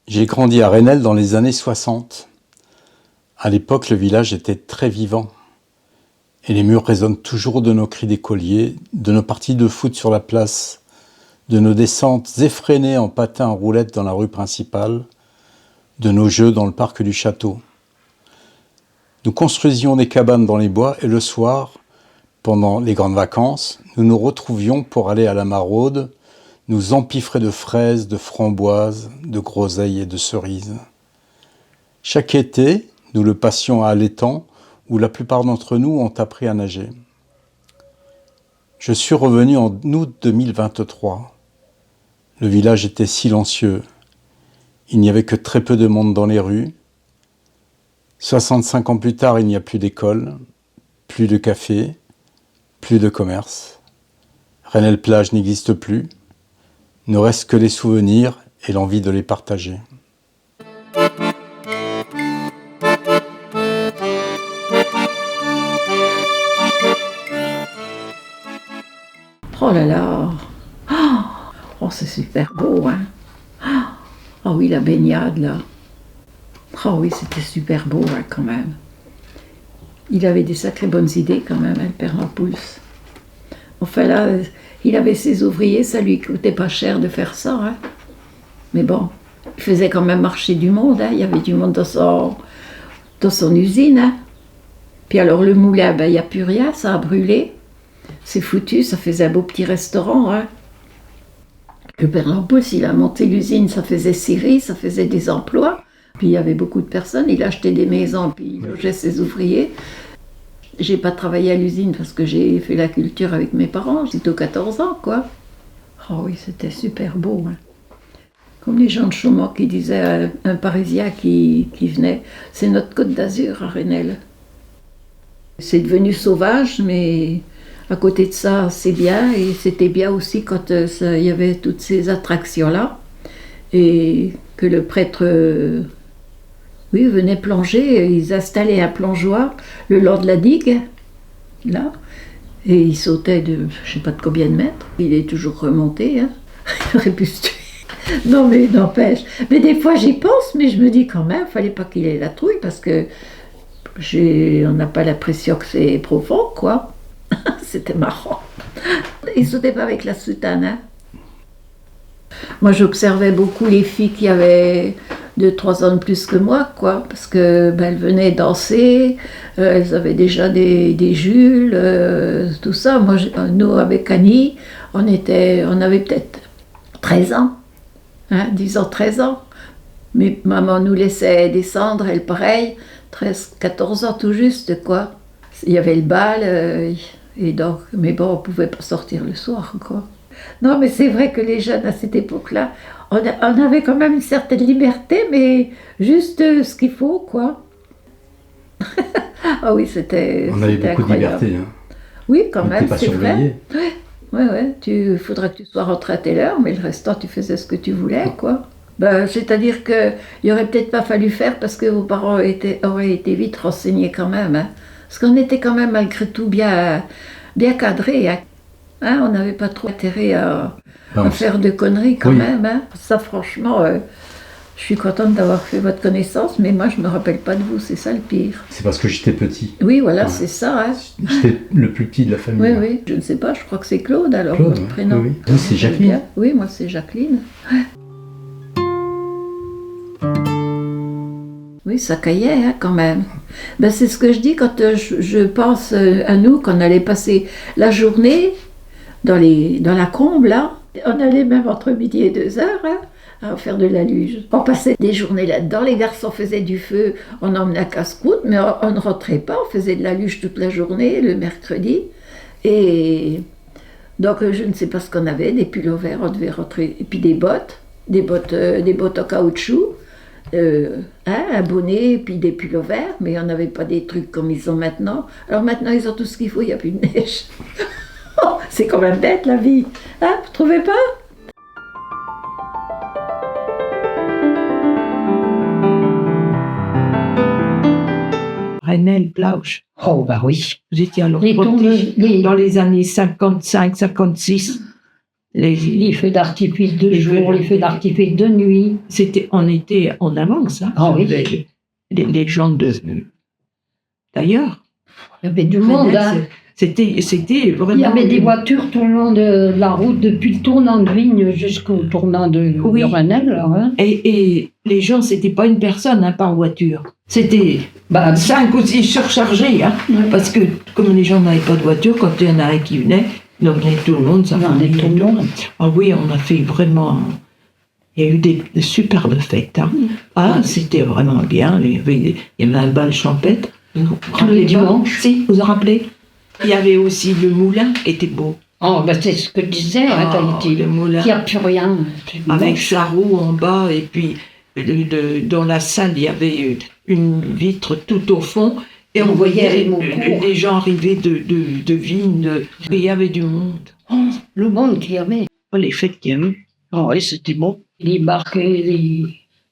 J'ai grandi à Raynel dans les années 60. À l'époque, le village était très vivant. Et les murs résonnent toujours de nos cris d'écoliers, de nos parties de foot sur la place, de nos descentes effrénées en patins en roulette dans la rue principale, de nos jeux dans le parc du château. Nous construisions des cabanes dans les bois et le soir, pendant les grandes vacances, nous nous retrouvions pour aller à la maraude, nous empiffrer de fraises, de framboises, de groseilles et de cerises. Chaque été, nous le passions à l'étang, où la plupart d'entre nous ont appris à nager. Je suis revenu en août 2023. Le village était silencieux. Il n'y avait que très peu de monde dans les rues. 65 ans plus tard, il n'y a plus d'école, plus de café, plus de commerce. Raynel-Plage n'existe plus. Ne reste que les souvenirs et l'envie de les partager. Oh là là! Oh, c'est super beau, hein! Oh oui, la baignade, là. Oh oui, c'était super beau, hein, quand même. Il avait des sacrées bonnes idées, quand même, hein, le père Lampouls. Enfin, là, il avait ses ouvriers, ça lui coûtait pas cher de faire ça, hein. Mais bon, il faisait quand même marcher du monde, hein. Il y avait du monde dans son usine, hein. Puis alors, le moulin, ben, il n'y a plus rien, ça a brûlé. C'est foutu, ça faisait un beau petit restaurant, hein. Le père Lampouls, il a monté l'usine, ça faisait scierie, ça faisait des emplois. Puis il y avait beaucoup de personnes, il achetait des maisons, puis il logeait ses ouvriers. J'ai pas travaillé à l'usine parce que j'ai fait la culture avec mes parents, j'étais aux 14 ans, quoi. Oh oui, c'était super beau, hein. Comme les gens de Chaumont qui disaient à un Parisien qui venait, c'est notre Côte d'Azur à Raynel. C'est devenu sauvage, mais à côté de ça, c'est bien, et c'était bien aussi quand il y avait toutes ces attractions-là, et que le prêtre venait plonger, ils installaient un plongeoir le long de la digue, là, et il sautait de je sais pas de combien de mètres, il est toujours remonté, hein. Il aurait pu se tuer. Non mais n'empêche, mais des fois j'y pense, mais je me dis quand même, fallait pas qu'il ait la trouille, parce que on n'a pas l'impression que c'est profond, quoi. C'était marrant. Il sautait pas avec la soutane, hein. Moi, j'observais beaucoup les filles qui avaient 2-3 ans de plus que moi, quoi, parce que elles venaient danser, elles avaient déjà des Jules, tout ça. Moi, nous, avec Annie, on avait peut-être 13 ans, hein, 10 ans, 13 ans. Mais maman nous laissait descendre, elle pareil, 13, 14 ans tout juste, quoi. Il y avait le bal, et donc, mais bon, on pouvait pas sortir le soir, quoi. Non, mais c'est vrai que les jeunes à cette époque-là, on avait quand même une certaine liberté, mais juste ce qu'il faut, quoi. Ah oui, c'était On avait beaucoup incroyable. de liberté, hein. Oui, quand On même, n'était pas c'est surveillé. vrai. Ouais. Il faudrait que tu sois rentré à telle heure, mais le restant, tu faisais ce que tu voulais, quoi. C'est-à-dire qu'il n'aurait peut-être pas fallu faire parce que vos parents auraient été vite renseignés quand même, hein. Parce qu'on était quand même malgré tout bien cadrés, hein. Hein, on n'avait pas trop intérêt à faire de conneries quand même, hein. Ça, franchement, je suis contente d'avoir fait votre connaissance, mais moi, je ne me rappelle pas de vous, c'est ça le pire. C'est parce que j'étais petit. Oui, voilà, c'est ça, hein. J'étais le plus petit de la famille. Oui, je ne sais pas, je crois que c'est Claude, alors, Claude, votre prénom. oui. Moi, c'est Jacqueline. Oui, moi, c'est Jacqueline. Oui, ça caillait, hein, quand même. C'est ce que je dis quand je pense à nous, qu'on allait passer la journée dans la combe, là. On allait même entre midi et 2 heures, hein, à faire de la luge. On passait des journées là-dedans, les garçons faisaient du feu, on emmenait à casse-croûte, mais on ne rentrait pas, on faisait de la luge toute la journée, le mercredi. Et donc, je ne sais pas ce qu'on avait, des pullovers, on devait rentrer, et puis des bottes en caoutchouc. Un bonnet et puis des pullovers, mais on n'avait pas des trucs comme ils ont maintenant. Alors maintenant, ils ont tout ce qu'il faut, il n'y a plus de neige. C'est quand même bête la vie, hein, vous trouvez pas? Raynel-Plage. Oh, bah oui. Vous étiez alors Les petit, tombes, dans les années 55, 56. Les feux d'artifice de Les jour, feux les feux d'artifice de nuit. on était en avance, hein, Ah oui. sur les gens d'ailleurs. Il y avait du monde. Hein. C'était vraiment. Il y avait des voitures tout le long de la route, depuis le tournant de Vigne jusqu'au tournant de Renel. Hein. Et les gens, c'était pas une personne hein, par voiture. C'était 5 ou 6 surchargés. Hein, parce que comme les gens n'avaient pas de voiture, quand il y en a un qui venait, il emmenait tout le monde. Ça emmenait tout le monde. Ah oui, on a fait vraiment. Il y a eu des superbes fêtes. Hein. Ah, c'était vraiment bien. Il y avait un bal champêtre. Le dimanche. Si, vous vous rappelez? Il y avait aussi le moulin qui était beau. Oh, c'est ce que je disais, le moulin. Il n'y a plus rien. Avec sa roue en bas, et puis dans la salle, il y avait une vitre tout au fond, et on voyait les gens arriver de Vigne, et il y avait du monde. Oh, le monde qu'il y avait. Les fêtes qu'il y a eu. Oh, oui, c'était bon. Les barques, les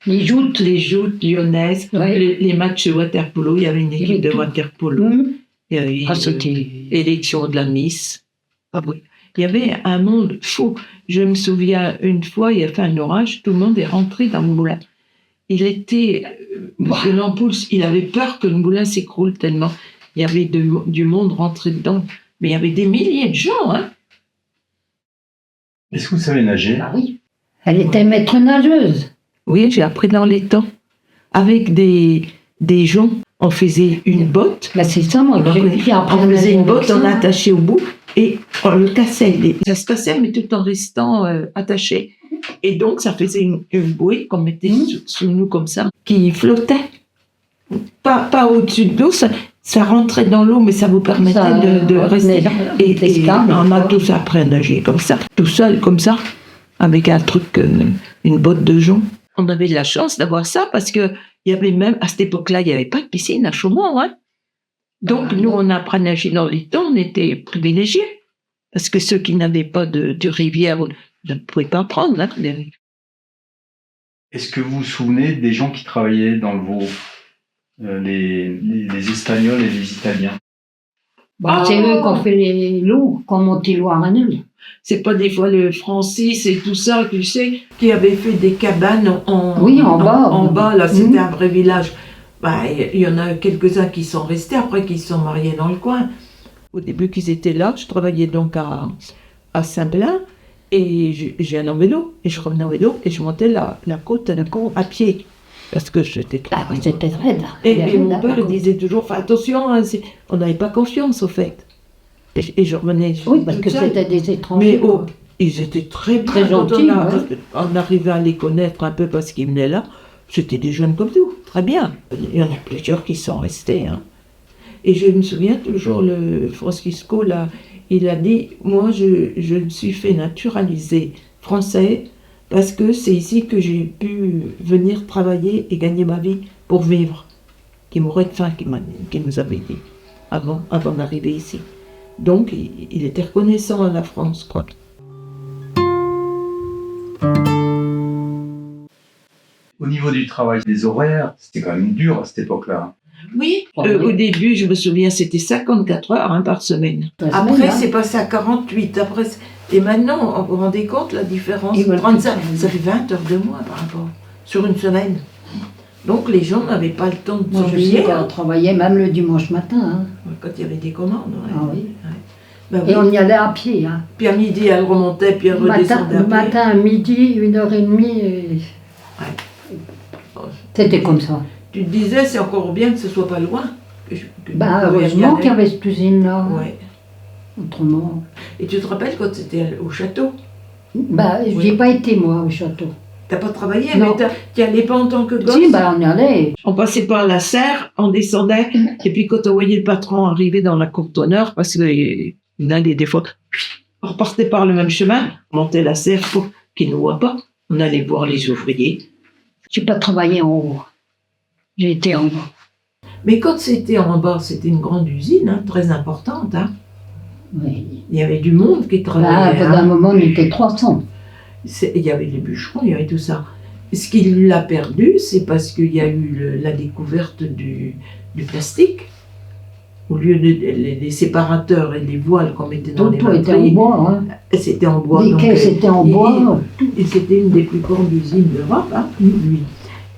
joutes. Les joutes lyonnaises, les matchs de waterpolo, il y avait une équipe de waterpolo. Il y avait l'élection de la Miss. Ah oui. Il y avait un monde fou. Je me souviens, une fois, il y a fait un orage, tout le monde est rentré dans le moulin. Il était... Monsieur Lampoule, il avait peur que le moulin s'écroule tellement. Il y avait du monde rentré dedans. Mais il y avait des milliers de gens, hein. Est-ce que vous savez nager? Ah oui. Elle était maître nageuse. Oui, j'ai appris dans les temps. Avec des joncs, on faisait une botte. Bah c'est ça, moi, j'ai appris à on faisait une botte, on attachait au bout et on le cassait. Ça se cassait, mais tout en restant attaché. Et donc, ça faisait une bouée qu'on mettait sous nous comme ça, qui flottait. Pas au-dessus de l'eau, ça rentrait dans l'eau, mais ça vous permettait de rester. Et on a tous appris à nager comme ça, tout seul comme ça, avec un truc, une botte de jonc. On avait de la chance d'avoir ça parce que il y avait même, à cette époque-là, il n'y avait pas de piscine à Chaumont, hein. Donc, nous, on a appris à nager dans les temps, on était privilégiés. Parce que ceux qui n'avaient pas de rivière ne pouvaient pas apprendre, hein. Est-ce que vous vous souvenez des gens qui travaillaient dans le Vaud? Les Espagnols et les Italiens? C'est eux qui ont fait les lots, qui ont monté Loire-Renel. C'est pas des fois le Francis et tout ça, tu sais, qui avait fait des cabanes en bas. En bas, là, c'était un vrai village. Il y en a quelques-uns qui sont restés, après qui se sont mariés dans le coin. Au début qu'ils étaient là, je travaillais donc à Saint-Blain, et j'ai un vélo, et je revenais en vélo, et je montais la côte à pied. Parce que j'étais c'était raide. Et mon père disait toujours, fais attention, hein, on n'avait pas confiance au fait. Et je revenais. Oui, parce que c'était des étrangers. Mais ils étaient très gentils. On arrivait à les connaître un peu parce qu'ils venaient là. C'était des jeunes comme nous, très bien. Il y en a plusieurs qui sont restés. Hein. Et je me souviens toujours, le Francisco, là, il a dit, moi, je me suis fait naturaliser français parce que c'est ici que j'ai pu venir travailler et gagner ma vie pour vivre. Qui mourait de faim, qui nous avait dit, avant d'arriver ici. Donc, il était reconnaissant à la France, quoi. Au niveau du travail, des horaires, c'était quand même dur à cette époque-là. Oui, au début, je me souviens, c'était 54 heures hein, par semaine. Après, c'est passé à 48. Après, et maintenant, vous vous rendez compte la différence? Ça fait 20 heures de moins par rapport, sur une semaine. Donc, les gens n'avaient pas le temps de s'ennuyer. On travaillait même le dimanche matin. Hein. Quand il y avait des commandes. Ouais. Ah oui. Ouais. Ben, et on y allait à pied. Hein. Puis à midi, elle remontait, puis elle redescendait à pied. Le matin, à midi, 1h30. Ouais. C'était comme ça. Tu te disais, c'est encore bien que ce soit pas loin. Heureusement qu'il y avait cette usine-là. Ouais. Autrement. Et tu te rappelles quand c'était au château? J'ai pas été, moi, au château. T'as pas travaillé, non. Mais tu n'y allais pas en tant que gosse? Si, on y allait. On passait par la serre, on descendait, et puis quand on voyait le patron arriver dans la cour d'honneur, parce qu'il allait des fois, on repartait par le même chemin, on montait la serre pour qu'il ne voit pas. On allait voir les ouvriers. J'ai pas travaillé en haut. J'ai été en bas. Mais quand c'était en bas, c'était une grande usine, hein, très importante. Hein. Oui. Il y avait du monde qui travaillait. Pendant un moment, on était 300. Il y avait les bûcherons, il y avait tout ça. Ce qui l'a perdu, c'est parce qu'il y a eu la découverte du plastique. au lieu des séparateurs et les voiles qu'on mettait dans les Tout était en batteries, bois. Hein. c'était en bois. Les donc, caisses étaient en bois. et c'était une des plus grandes usines d'Europe, hein, lui.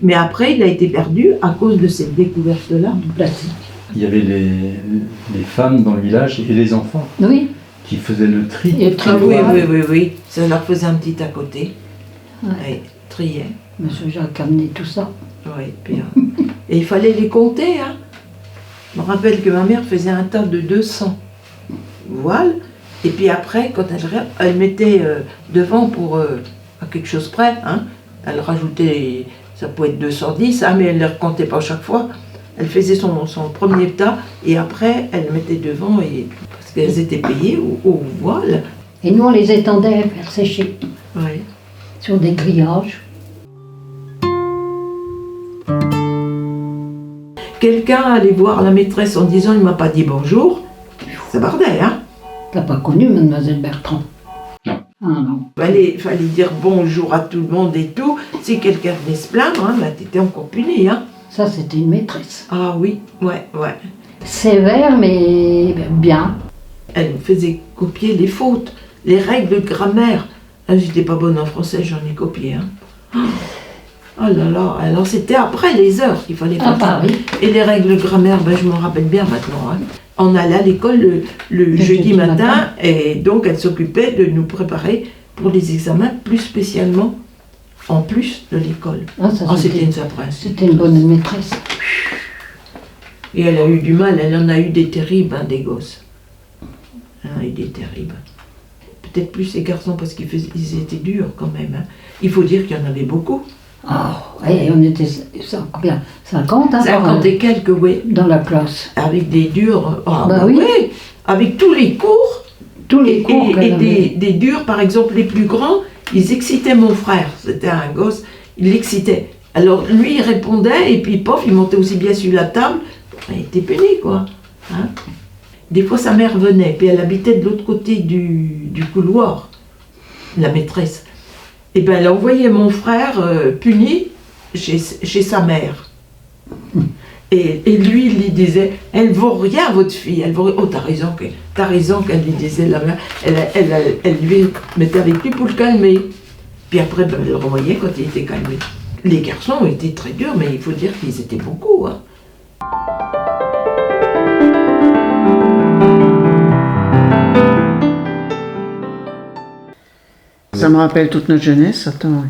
Mais après, il a été perdu à cause de cette découverte-là. Du plastique. Il y avait les femmes dans le village et les enfants Oui. qui faisaient le tri. Et très Ah oui, loin. oui. Ça leur faisait un petit à côté. Ouais. Ouais, triait. Monsieur Jacques a amené tout ça. Oui, puis, et il fallait les compter. Hein. Je me rappelle que ma mère faisait un tas de 200 voiles. Et puis après, quand elle mettait devant pour à quelque chose près, hein, elle rajoutait, ça pouvait être 210, hein, mais elle ne les recomptait pas chaque fois. Elle faisait son premier tas et après, elle mettait devant parce qu'elles étaient payées aux voiles. Et nous, on les étendait à faire sécher Ouais. sur des grillages. Quelqu'un allait voir la maîtresse en disant il m'a pas dit bonjour. Ça bardait, hein. T'as pas connu Mademoiselle Bertrand? Non. Ah non. Fallait dire bonjour à tout le monde et tout. Si quelqu'un venait se plaindre, hein, là t'étais encore puni, hein. Ça, c'était une maîtresse. Ah oui, ouais. Sévère, mais bien. Elle me faisait copier les fautes, les règles de grammaire. Ah, j'étais pas bonne en français, j'en ai copié, hein. Oh là là, alors c'était après les heures qu'il fallait faire ça. oui. Et les règles de grammaire, ben, je m'en rappelle bien maintenant. Hein. On allait à l'école le jeudi matin et donc elle s'occupait de nous préparer pour les examens, plus spécialement en plus de l'école. Ah, ça, C'était une surprise. C'était une bonne maîtresse. Et elle a eu du mal, elle en a eu des terribles, hein, des gosses. Elle en a eu des terribles. Peut-être plus les garçons parce qu'ils étaient durs quand même. Hein. Il faut dire qu'il y en avait beaucoup. Oh, et on était combien 50, hein, 50 et quelques, oui. dans la classe. Avec des durs. Ah, Bah bah oui. oui. Avec tous les cours. Tous les cours qu'elle Et avait. des durs, par exemple, les plus grands, ils excitaient mon frère. C'était un gosse, il l'excitait. Alors lui, il répondait, et puis pof, il montait aussi bien sur la table. Il était puni, quoi. Hein. Des fois, sa mère venait, puis elle habitait de l'autre côté du couloir, la maîtresse. Et bien, elle envoyait mon frère puni chez sa mère. Et lui, il lui disait, elle vaut rien, votre fille. Elle vaut rien. Oh, t'as raison qu'elle lui disait la mère. Elle lui mettait avec lui pour le calmer. Puis après, ben, elle le renvoyait quand il était calmé. Les garçons étaient très durs, mais il faut dire qu'ils étaient beaucoup. Hein. Ça me rappelle toute notre jeunesse, attends.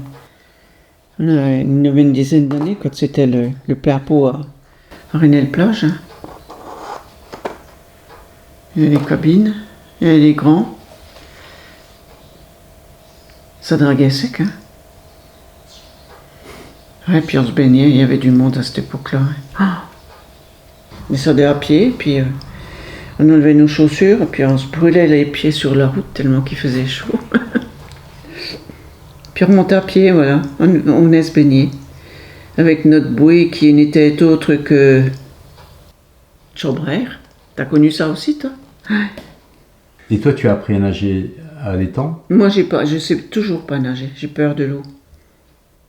On avait une dizaine d'années quand c'était le plein pot à Renel-Plage. Hein. Il y avait les cabines, il y avait les grands. Ça draguait sec, hein. Ouais, puis on se baignait, il y avait du monde à cette époque-là. Hein. On descendait à pied, puis on enlevait nos chaussures, puis on se brûlait les pieds sur la route tellement qu'il faisait chaud. Puis on remontait à pied, voilà, on venait se baigner. Avec notre bouée qui n'était autre que Chambrère. T'as connu ça aussi, toi? Et toi, tu as appris à nager à l'étang, Moi, je sais toujours pas nager, j'ai peur de l'eau.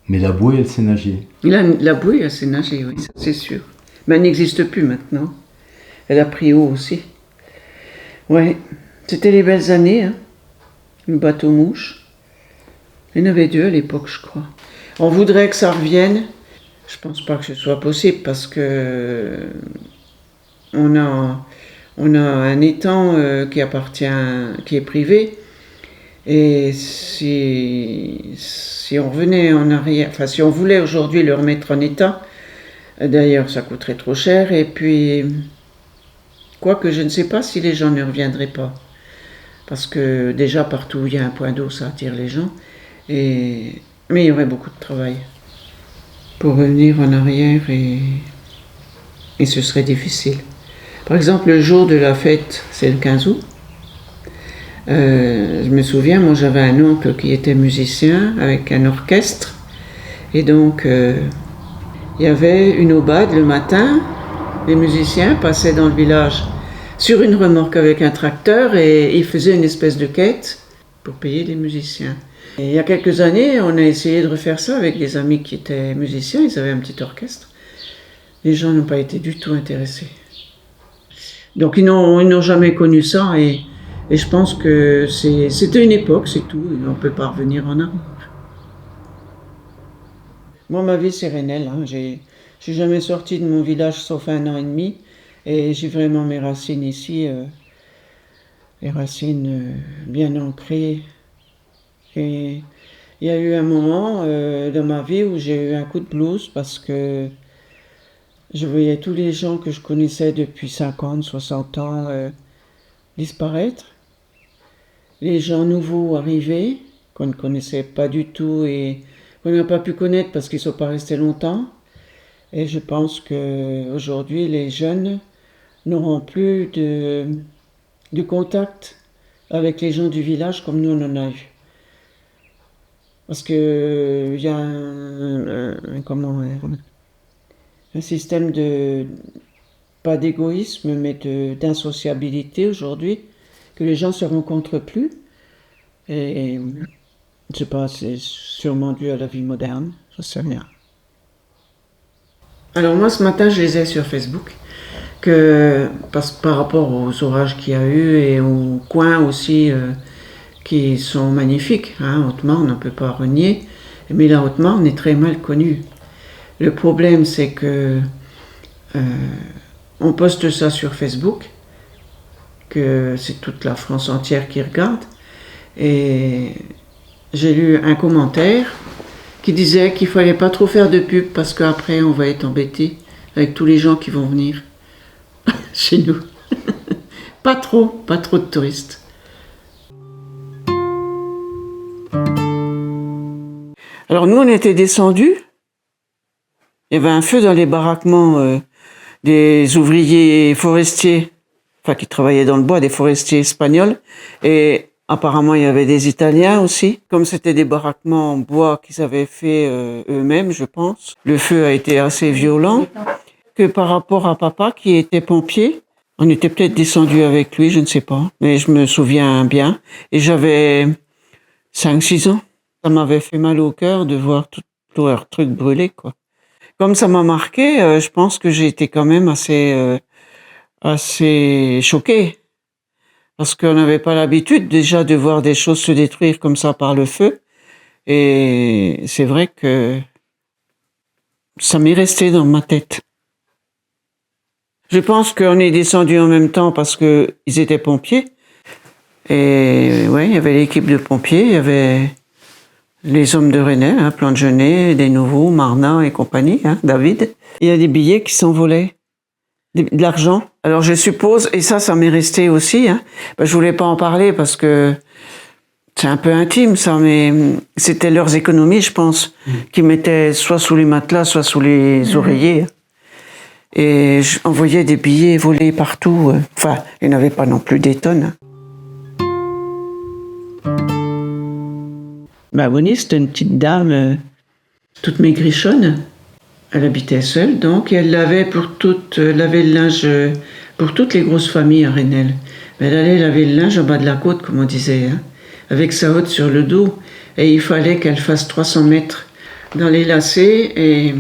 mais la bouée, elle sait nager. La bouée, elle sait nager, oui, ça c'est sûr. Mais elle n'existe plus maintenant. Elle a pris eau aussi. Ouais, c'était les belles années, hein. Le bateau-mouche. Il y en avait deux à l'époque, je crois. On voudrait que ça revienne. Je pense pas que ce soit possible parce que on a un étang qui est privé. Et si on revenait en arrière, enfin si on voulait aujourd'hui le remettre en état, d'ailleurs ça coûterait trop cher. Et puis, quoique je ne sais pas si les gens ne reviendraient pas. Parce que déjà partout où il y a un point d'eau, ça attire les gens. Mais il y aurait beaucoup de travail pour revenir en arrière et ce serait difficile. Par exemple, le jour de la fête, c'est le 15 août. Je me souviens, moi j'avais un oncle qui était musicien avec un orchestre. Et donc, il y avait une aubade le matin. Les musiciens passaient dans le village sur une remorque avec un tracteur et ils faisaient une espèce de quête pour payer les musiciens. Et il y a quelques années, on a essayé de refaire ça avec des amis qui étaient musiciens, ils avaient un petit orchestre. Les gens n'ont pas été du tout intéressés. Donc ils n'ont jamais connu ça et je pense que c'était une époque, c'est tout, on ne peut pas revenir en arrière. Moi, ma vie, c'est Rennell. Hein. Je suis jamais sortie de mon village sauf 1 an et demi. Et j'ai vraiment mes racines ici, les racines bien ancrées. Et il y a eu un moment dans ma vie où j'ai eu un coup de blues parce que je voyais tous les gens que je connaissais depuis 50, 60 ans disparaître. Les gens nouveaux arriver, qu'on ne connaissait pas du tout et qu'on n'a pas pu connaître parce qu'ils ne sont pas restés longtemps. Et je pense qu'aujourd'hui, les jeunes n'auront plus de contact avec les gens du village comme nous on en a eu. Parce que il y a un système pas d'égoïsme, mais d'insociabilité aujourd'hui, que les gens se rencontrent plus. Et je sais pas, c'est sûrement dû à la vie moderne, je sais rien. Alors moi, ce matin, je lisais sur Facebook par rapport aux orages qu'il y a eu et aux coins aussi qui sont magnifiques. Hein, Haute-Marne, on ne peut pas renier, mais la Haute-Marne est très mal connue. Le problème, c'est que on poste ça sur Facebook, que c'est toute la France entière qui regarde, et j'ai lu un commentaire qui disait qu'il fallait pas trop faire de pub parce qu'après on va être embêté avec tous les gens qui vont venir chez nous. pas trop de touristes. Alors nous on était descendus, il y avait un feu dans les baraquements des ouvriers forestiers, enfin qui travaillaient dans le bois, des forestiers espagnols, et apparemment, il y avait des Italiens aussi. Comme c'était des baraquements en bois qu'ils avaient fait eux-mêmes, je pense. Le feu a été assez violent. Que par rapport à papa, qui était pompier, on était peut-être descendu avec lui, je ne sais pas. Mais je me souviens bien. Et j'avais 5-6 ans. Ça m'avait fait mal au cœur de voir tout leur truc brûler, quoi. Comme ça m'a marqué, je pense que j'ai été quand même assez choquée. Parce qu'on n'avait pas l'habitude déjà de voir des choses se détruire comme ça par le feu. Et c'est vrai que ça m'est resté dans ma tête. Je pense qu'on est descendu en même temps parce qu'ils étaient pompiers. Et ouais, il y avait l'équipe de pompiers, il y avait les hommes de Rennell, hein, Plangenet, des Nouveaux, Marna et compagnie, hein, David. Il y a des billets qui s'envolaient. De l'argent. Alors je suppose, et ça m'est resté aussi, hein, je voulais pas en parler parce que c'est un peu intime ça, mais c'était leurs économies, je pense, qu'ils mettaient soit sous les matelas, soit sous les oreillers. Et on voyait des billets voler partout. Enfin, il n'y en avait pas non plus des tonnes. Bonnie, c'était une petite dame toute maigrichonne. Elle habitait seule, donc, et elle lavait lavait le linge pour toutes les grosses familles à Rennell. Elle allait laver le linge en bas de la côte, comme on disait, hein, avec sa hotte sur le dos, et il fallait qu'elle fasse 300 mètres dans les lacets, et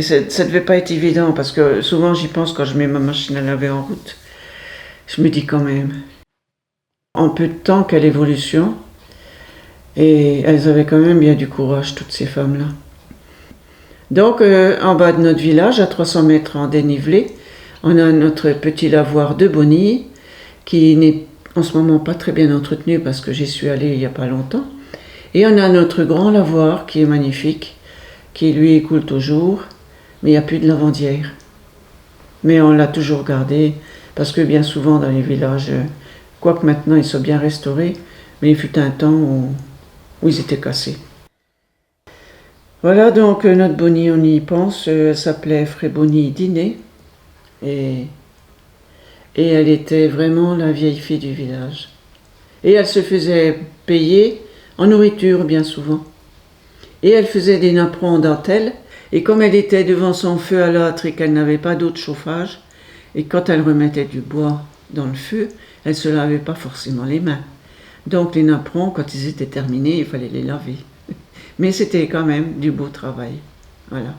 ça devait pas être évident, parce que souvent j'y pense quand je mets ma machine à laver en route. Je me dis quand même, en peu de temps, quelle évolution, et elles avaient quand même bien du courage, toutes ces femmes-là. Donc, en bas de notre village, à 300 mètres en dénivelé, on a notre petit lavoir de Bonny, qui n'est en ce moment pas très bien entretenu parce que j'y suis allée il n'y a pas longtemps. Et on a notre grand lavoir qui est magnifique, qui lui coule toujours, mais il n'y a plus de lavandière. Mais on l'a toujours gardé parce que bien souvent dans les villages, quoique maintenant ils sont bien restaurés, mais il fut un temps où ils étaient cassés. Voilà, donc notre Bonny, on y pense, elle s'appelait Frébonny Diné, et elle était vraiment la vieille fille du village. Et elle se faisait payer en nourriture bien souvent. Et elle faisait des napperons en dentelle, et comme elle était devant son feu à l'âtre et qu'elle n'avait pas d'eau de chauffage, et quand elle remettait du bois dans le feu, elle ne se lavait pas forcément les mains. Donc les napperons, quand ils étaient terminés, il fallait les laver. Mais c'était quand même du beau travail. Voilà.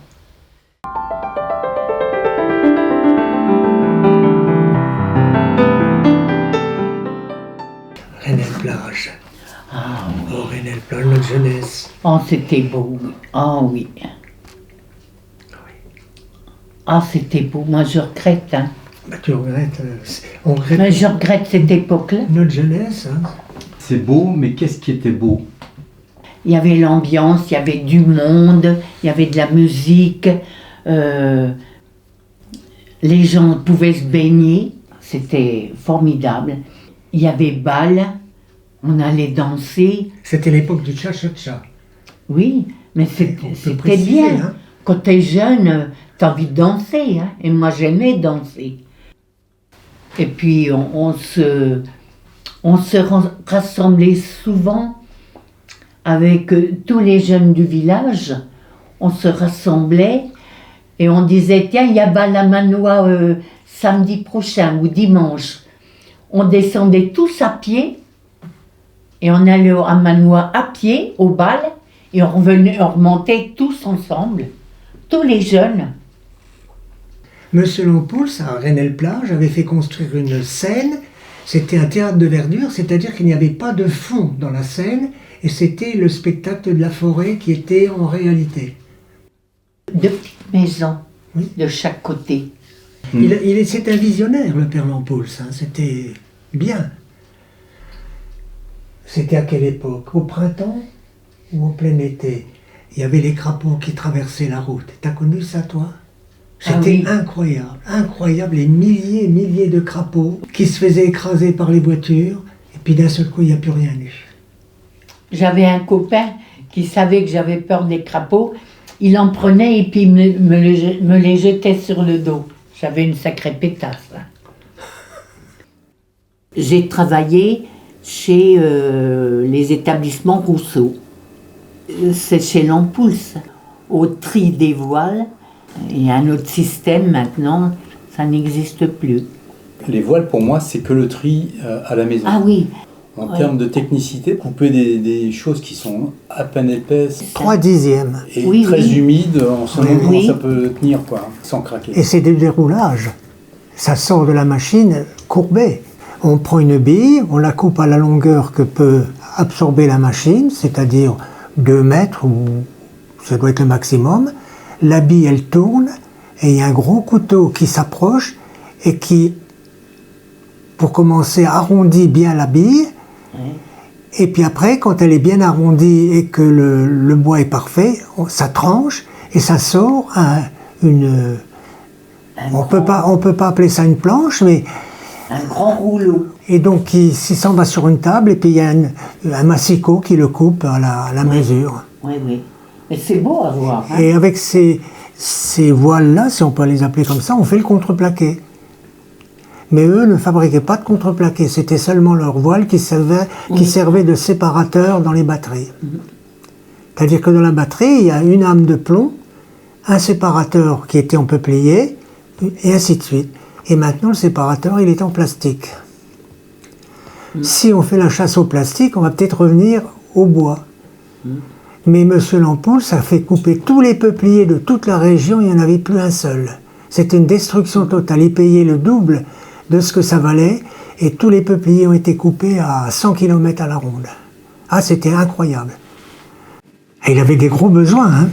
Renelle-Plage. Ah oui. Oh, Renelle-Plage, notre jeunesse. Oh, c'était beau. Ah oui. Ah, c'était beau. Moi, je regrette. Hein. Bah, tu regrettes. On regrette Mais je regrette cette époque-là. notre jeunesse. Hein. C'est beau, mais qu'est-ce qui était beau? Il y avait l'ambiance, il y avait du monde, il y avait de la musique. Les gens pouvaient se baigner. C'était formidable. Il y avait bal. On allait danser. C'était l'époque du cha-cha-cha. Oui, mais On peut c'était préciser, bien. hein. Quand t'es jeune, t'as envie de danser. Hein? Et moi, j'aimais danser. Et puis, on se rassemblait souvent avec tous les jeunes du village. On se rassemblait et on disait, tiens, il y a bal à Manois samedi prochain ou dimanche. On descendait tous à pied et on allait à Manois à pied au bal et on remontait tous ensemble, tous les jeunes. Monsieur Lampouls, à Renelle-Plage, avait fait construire une scène. C'était un théâtre de verdure, c'est-à-dire qu'il n'y avait pas de fond dans la scène, et c'était le spectacle de la forêt qui était en réalité. De petites maisons Oui. de chaque côté. C'est un visionnaire, le père Lampouls, hein, c'était bien. C'était à quelle époque? Au printemps ou en plein été? Il y avait les crapauds qui traversaient la route. T'as connu ça, toi? C'était oui. incroyable, incroyable, les milliers et milliers de crapauds qui se faisaient écraser par les voitures, et puis d'un seul coup, il n'y a plus rien eu. J'avais un copain qui savait que j'avais peur des crapauds. Il en prenait et puis me les jetait sur le dos. J'avais une sacrée pétasse. Hein. J'ai travaillé chez les établissements Rousseau. C'est chez Lampouls, au tri des voiles. Il y a un autre système maintenant, ça n'existe plus. Les voiles, pour moi, c'est que le tri à la maison. Ah oui, En ouais. termes de technicité, couper des choses qui sont à peine épaisses 3/10. et Oui, très oui. humides, on se Oui, demande comment oui. ça peut tenir, quoi, sans craquer. Et c'est des déroulages. Ça sort de la machine courbé. On prend une bille, on la coupe à la longueur que peut absorber la machine, c'est-à-dire 2 mètres, ou ça doit être le maximum. La bille, elle tourne, et il y a un gros couteau qui s'approche et qui, pour commencer, arrondit bien la bille. Et puis après, quand elle est bien arrondie et que le bois est parfait, ça tranche et ça sort une... On peut pas appeler ça une planche, mais... un grand rouleau. Et donc, il s'en va sur une table et puis il y a un massicot qui le coupe à la mesure. Oui, oui. Mais c'est beau à voir. Hein. Et avec ces voiles-là, si on peut les appeler comme ça, on fait le contreplaqué. Mais eux ne fabriquaient pas de contreplaqué, c'était seulement leur voile qui servait de séparateur dans les batteries. C'est-à-dire que dans la batterie, il y a une âme de plomb, un séparateur qui était en peuplier, et ainsi de suite. Et maintenant, le séparateur, il est en plastique. Si on fait la chasse au plastique, on va peut-être revenir au bois. Mais Monsieur Lampouls a fait couper tous les peupliers de toute la région, il n'y en avait plus un seul. C'était une destruction totale. Il payait le double de ce que ça valait, et tous les peupliers ont été coupés à 100 km à la ronde. Ah, c'était incroyable. Et il avait des gros besoins, hein.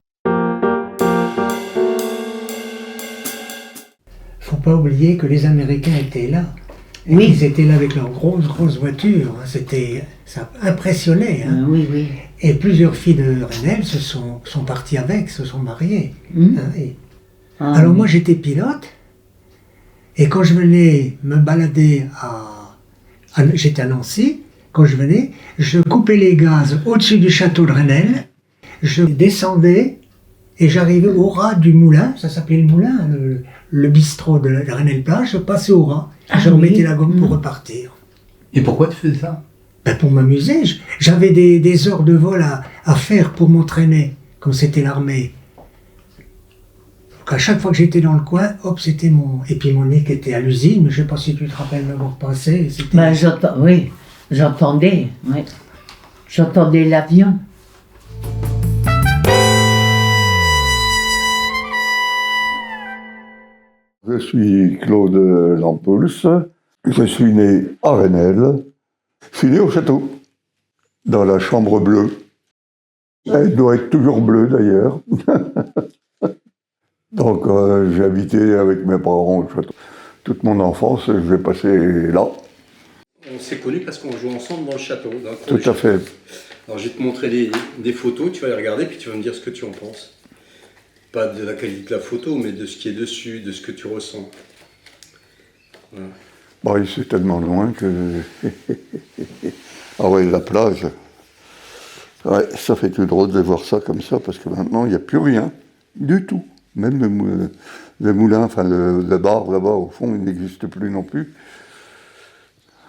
Faut pas oublier que les Américains étaient là. Et Oui. ils étaient là avec leurs grosses voitures. Hein. Ça impressionnait. Hein. Oui, oui. Et plusieurs filles de Renelle sont parties avec, se sont mariées. Mmh. Hein, et... Ah, Alors oui. moi j'étais pilote, et quand je venais me balader j'étais à Nancy, quand je venais, je coupais les gaz au-dessus du château de Renelle, je descendais et j'arrivais au ras du moulin, ça s'appelait le moulin, le bistrot de Renelle-Plage, je passais au ras, je Ah, remettais oui. la gomme pour repartir. Et pourquoi tu faisais ça? Ben, pour m'amuser, j'avais des heures de vol à faire pour m'entraîner, comme c'était l'armée. Donc à chaque fois que j'étais dans le coin, hop, c'était mon... Et puis mon nick était à l'usine, mais je ne sais pas si tu te rappelles m'avoir passé. Ben, oui, j'entendais. Ouais. J'entendais l'avion. Je suis Claude Lampouls, je suis né à Renelle, je suis né au château. dans la chambre bleue. Elle doit être toujours bleue d'ailleurs. Donc j'ai habité avec mes parents toute mon enfance, je vais passer là. On s'est connus parce qu'on joue ensemble dans le château. Tout à fait. Alors je vais te montrer des photos, tu vas les regarder, puis tu vas me dire ce que tu en penses. Pas de la qualité de la photo, mais de ce qui est dessus, de ce que tu ressens. Voilà. Bon, c'est tellement loin que... Ah ouais, la plage. Ouais, ça fait tout drôle de voir ça comme ça, parce que maintenant, il n'y a plus rien du tout. Même le moulin, enfin le bar là-bas, au fond, il n'existe plus non plus.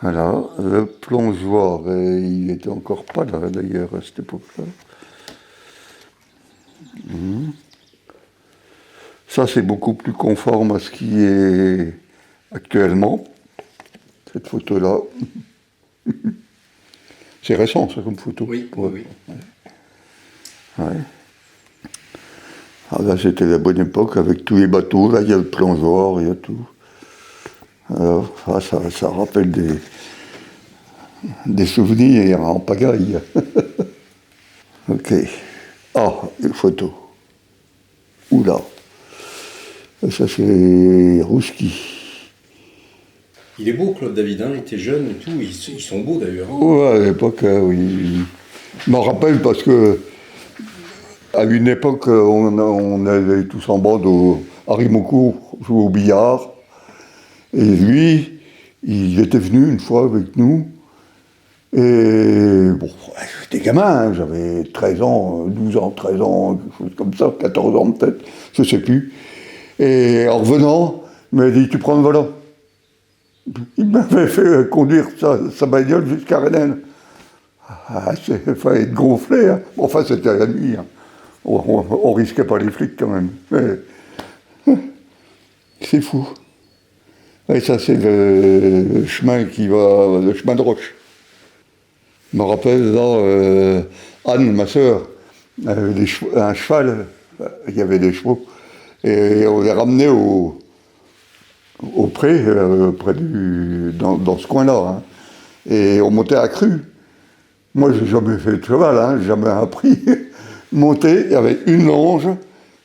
Voilà, le plongeoir, il était encore pas là, d'ailleurs, à cette époque-là. Ça, c'est beaucoup plus conforme à ce qui est actuellement, cette photo-là. C'est récent, ça, comme photo. Oui, ouais. Ouais. Ah, là, c'était la bonne époque, avec tous les bateaux. Là, il y a le plongeoir, il y a tout. Alors, ça rappelle des souvenirs en pagaille. Ok. Ah, une photo. Oula. Ça, c'est Rouski. Il est beau, Claude David, il était jeune et tout. Ils sont beaux d'ailleurs. Ouais, à l'époque, oui. Je m'en rappelle parce que, à une époque, on allait tous en bande à Rimeaucourt jouer au billard. Et lui, il était venu une fois avec nous. Et bon, j'étais gamin, hein, j'avais 13 ans, 12 ans, 13 ans, quelque chose comme ça, 14 ans peut-être, je sais plus. Et en revenant, il m'a dit, tu prends le volant. Il m'avait fait conduire sa bagnole jusqu'à Rennes. Ah, il fallait être gonflé. Hein. Bon, enfin, c'était à la nuit. Hein. On risquait pas les flics quand même. Mais, c'est fou. Et ça, c'est le chemin le chemin de Roche. Je me rappelle, là, Anne, ma sœur, avait un cheval, il y avait des chevaux, et on les ramenait au pré, dans ce coin-là, hein, et on montait à Cru. Moi, j'ai jamais fait de cheval, hein, j'ai jamais appris. Monter, il y avait une longe,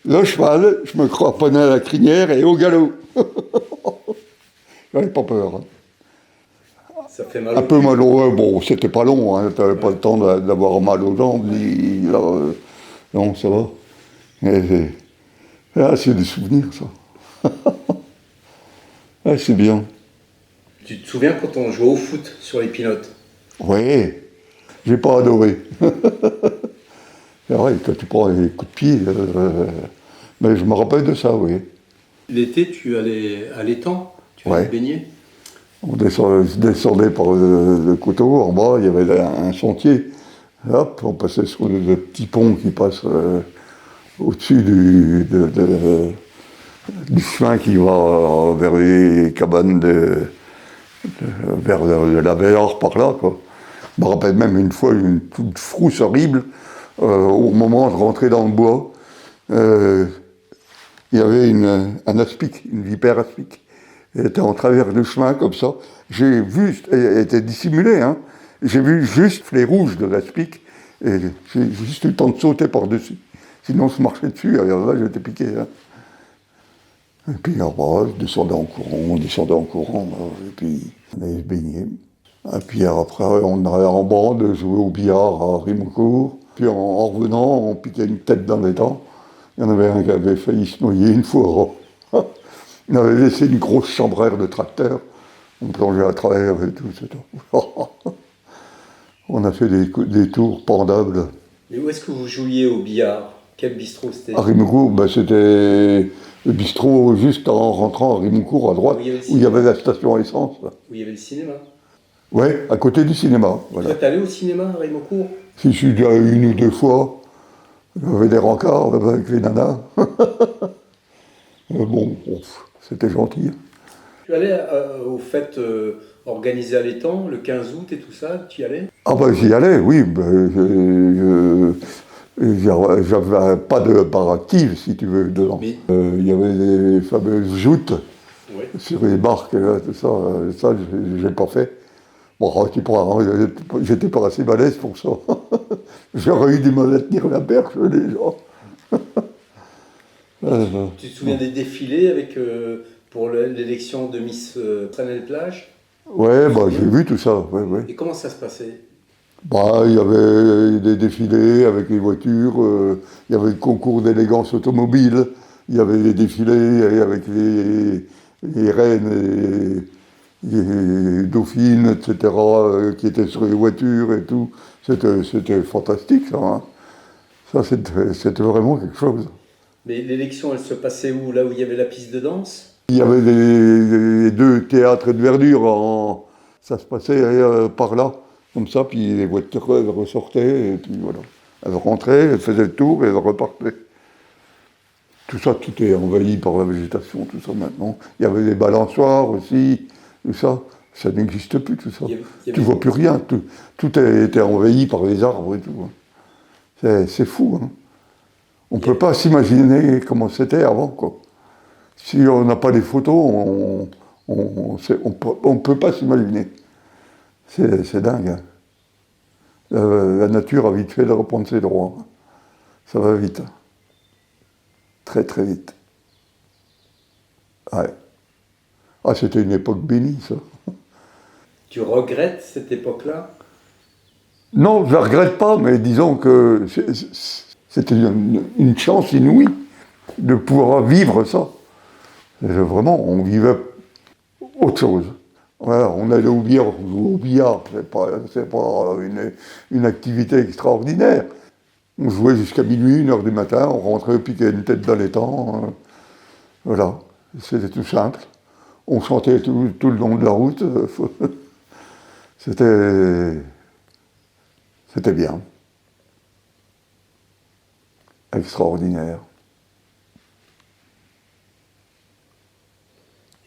le cheval, je me cramponnais à la crinière et au galop. J'avais pas peur. Hein. Ça fait mal. Un peu mal au... Bon, c'était pas long, hein, t'avais pas le temps d'avoir mal aux jambes, ni... non, ça va. C'est des souvenirs, ça. C'est bien. Tu te souviens quand on jouait au foot sur les pilotes? Oui, j'ai pas adoré. C'est vrai, quand tu prends les coups de pied, mais je me rappelle de ça, oui. L'été, tu allais à l'étang? Tu allais te baigner? On descendait par le coteau, en bas, il y avait un sentier. Hop, on passait sur le petit pont qui passe au-dessus du chemin qui va vers les cabanes vers la Véor, par là, quoi. Je me rappelle même une fois une toute frousse horrible, au moment de rentrer dans le bois, il y avait un aspic, une vipère aspic. Elle était en travers du chemin, comme ça. J'ai vu, elle était dissimulée, hein. J'ai vu juste les rouges de l'aspic, et j'ai juste eu le temps de sauter par-dessus. Sinon, je marchais dessus, alors là, j'étais piqué. Hein. Et puis, alors, je descendais en courant, et puis, on allait se baigner. Et puis, après, on allait en bande jouer au billard à Rimeaucourt. Puis, en revenant, on piquait une tête dans les dents. Il y en avait un qui avait failli se noyer une fois. On avait laissé une grosse chambrère de tracteur. On plongeait à travers et tout. On a fait des tours pendables. Et où est-ce que vous jouiez au billard? Quel bistrot c'était? À Rimeaucourt, c'était le bistrot juste en rentrant à Rimeaucourt, à droite, où il y avait la station essence. Où il y avait le cinéma? Oui, à côté du cinéma. Voilà. Toi, t'es allé au cinéma à Rimeaucourt? Si je suis déjà une ou deux fois. Il y avait des rencarts avec les nanas. Bon, c'était gentil. Tu allais aux fêtes organisées à l'étang, le 15 août et tout ça, tu y allais? Ah ben j'y allais, oui. J'avais pas de bar active, si tu veux, dedans. Il y avait les fameuses joutes sur les barques, là, tout ça. Ça, j'ai pas fait. Bon, j'étais pas assez balèze pour ça. J'aurais eu du mal à tenir la perche, les gens. Tu te souviens des défilés avec, pour l'élection de Miss Fresnel-Plage? Ouais, bah, j'ai vu tout ça. Ouais, ouais. Et comment ça se passait? Bah, il y avait des défilés avec les voitures, il y avait le concours d'élégance automobile, il y avait les défilés avec les reines et dauphines, etc., qui étaient sur les voitures et tout. C'était fantastique, ça. Hein. Ça, c'était vraiment quelque chose. Mais l'élection, elle se passait où? Là où il y avait la piste de danse? Il y avait les deux théâtres de verdure, ça se passait par là, comme ça, puis les voitures elles ressortaient, et puis voilà. Elles rentraient, elles faisaient le tour et elles repartaient. Tout ça, tout est envahi par la végétation, tout ça maintenant. Il y avait les balançoires aussi, tout ça. Ça n'existe plus, tout ça. Tu vois plus rien, tout a été envahi par les arbres et tout. C'est fou, hein. On ne peut pas s'imaginer comment c'était avant, quoi. Si on n'a pas les photos, on ne peut pas s'imaginer. C'est dingue. Hein. La nature a vite fait de reprendre ses droits. Ça va vite. Très très vite. Ouais. Ah, c'était une époque bénie, ça. Tu regrettes cette époque-là? Non, je ne la regrette pas, mais disons que c'était une chance inouïe de pouvoir vivre ça. Vraiment, on vivait autre chose. Voilà, on allait au billard, on jouait au billard, c'est pas une activité extraordinaire. On jouait jusqu'à minuit, 1h du matin, on rentrait, piquait une tête dans les temps. Voilà, c'était tout simple. On chantait tout le long de la route. C'était bien. Extraordinaire.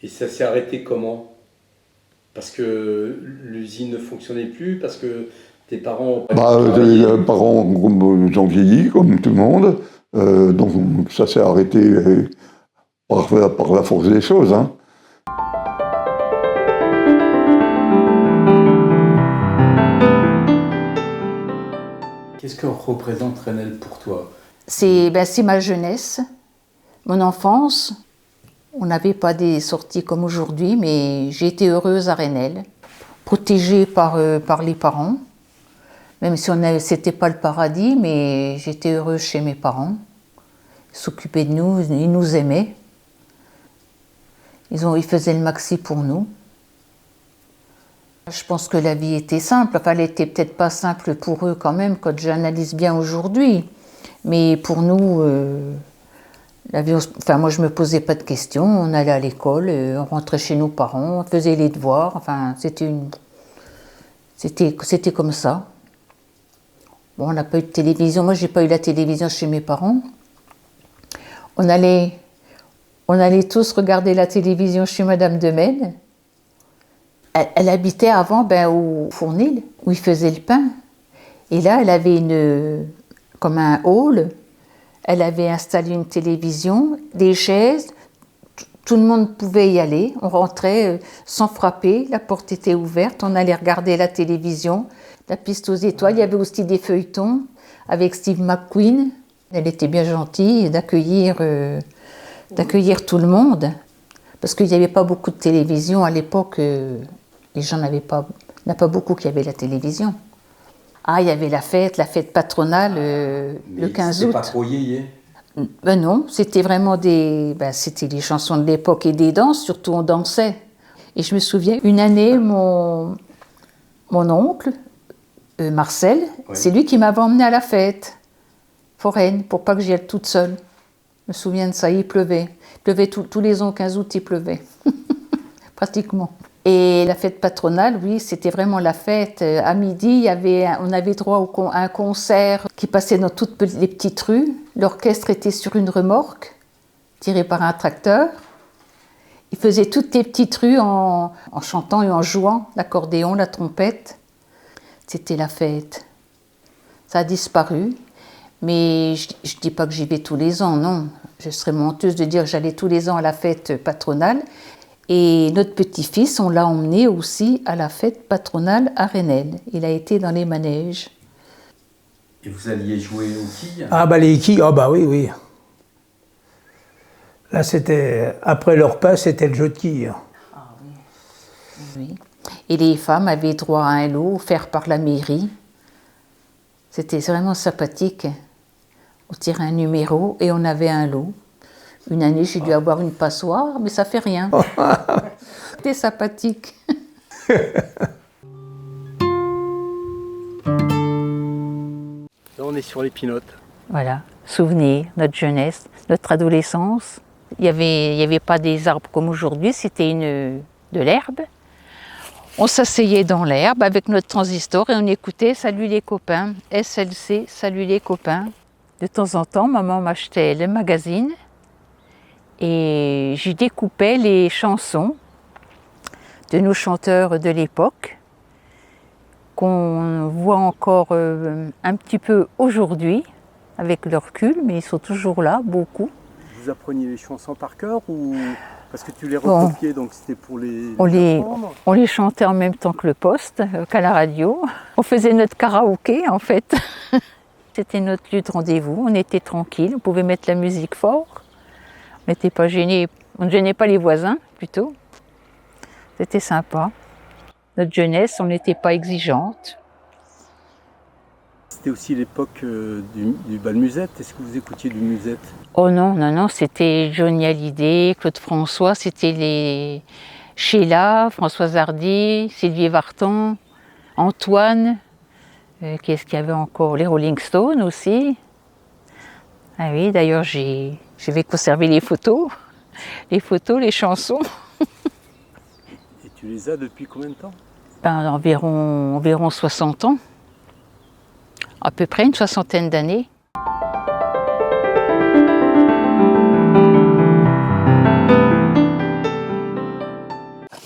Et ça s'est arrêté comment? Parce que l'usine ne fonctionnait plus, parce que tes parents... Les parents ont vieilli, comme tout le monde, donc ça s'est arrêté par la force des choses. Hein. Qu'est-ce que représente Fresnel pour toi? C'est ma jeunesse, mon enfance. On n'avait pas des sorties comme aujourd'hui, mais j'ai été heureuse à Fresnel, protégée par les parents. Même si c'était pas le paradis, mais j'étais heureuse chez mes parents. Ils s'occupaient de nous, ils nous aimaient. Ils faisaient le maxi pour nous. Je pense que la vie était simple. Enfin, elle était peut-être pas simple pour eux quand même, quand j'analyse bien aujourd'hui. Mais pour nous, la vie, moi je me posais pas de questions. On allait à l'école, on rentrait chez nos parents, on faisait les devoirs. Enfin, c'était comme ça. Bon, on n'a pas eu de télévision. Moi, j'ai pas eu la télévision chez mes parents. On allait tous regarder la télévision chez Madame Demaine. Elle habitait avant au Fournil, où ils faisaient le pain. Et là, elle avait comme un hall. Elle avait installé une télévision, des chaises. Tout le monde pouvait y aller. On rentrait sans frapper. La porte était ouverte. On allait regarder la télévision. La piste aux étoiles. Il y avait aussi des feuilletons avec Steve McQueen. Elle était bien gentille d'accueillir tout le monde. Parce qu'il n'y avait pas beaucoup de télévision à l'époque. Les gens il n'y en a pas beaucoup qui avaient la télévision. Ah, il y avait la fête patronale le 15 août. C'était pas trop yéyé? Non, c'était vraiment c'était les chansons de l'époque et des danses, surtout on dansait. Et je me souviens, une année, mon oncle, Marcel, ouais. C'est lui qui m'avait emmenée à la fête foraine, pour pas que j'y aille toute seule. Je me souviens de ça, il pleuvait. Il pleuvait tous les ans, 15 août, il pleuvait. Pratiquement. Et la fête patronale, oui, c'était vraiment la fête. À midi, on avait droit à un concert qui passait dans toutes les petites rues. L'orchestre était sur une remorque, tirée par un tracteur. Il faisait toutes les petites rues en chantant et en jouant l'accordéon, la trompette. C'était la fête. Ça a disparu, mais je ne dis pas que j'y vais tous les ans, non. Je serais menteuse de dire que j'allais tous les ans à la fête patronale. Et notre petit-fils, on l'a emmené aussi à la fête patronale à Rennell. Il a été dans les manèges. Et vous alliez jouer aux quilles? Ah bah les quilles, ah bah oui, oui. Là c'était, après le repas, c'était le jeu de quilles. Oui. Et les femmes avaient droit à un lot offert par la mairie. C'était vraiment sympathique. On tirait un numéro et on avait un lot. Une année, j'ai dû avoir une passoire, mais ça fait rien. C'était sympathique. Là, on est sur les pinottes. Voilà, souvenirs, notre jeunesse, notre adolescence. Il y avait pas des arbres comme aujourd'hui, c'était de l'herbe. On s'asseyait dans l'herbe avec notre transistor et on écoutait « Salut les copains », SLC, « Salut les copains ». De temps en temps, maman m'achetait le magazine et j'y découpais les chansons de nos chanteurs de l'époque qu'on voit encore un petit peu aujourd'hui avec le recul, mais ils sont toujours là, beaucoup. Vous appreniez les chansons par cœur ou parce que tu les recopiais, donc c'était pour les apprendre? On les chantait en même temps que le poste, qu'à la radio. On faisait notre karaoké en fait. C'était notre lieu de rendez-vous, on était tranquille, on pouvait mettre la musique fort. On n'était pas gênés, on ne gênait pas les voisins plutôt. C'était sympa. Notre jeunesse, on n'était pas exigeante. C'était aussi l'époque du bal musette. Est-ce que vous écoutiez du musette? Oh non, non, non, c'était Johnny Hallyday, Claude François, c'était les Sheila, Françoise Hardy, Sylvie Vartan, Antoine. Qu'est-ce qu'il y avait encore? Les Rolling Stones aussi. Ah oui, d'ailleurs, je vais conserver les photos, les chansons. Et tu les as depuis combien de temps? Environ 60 ans. À peu près une soixantaine d'années.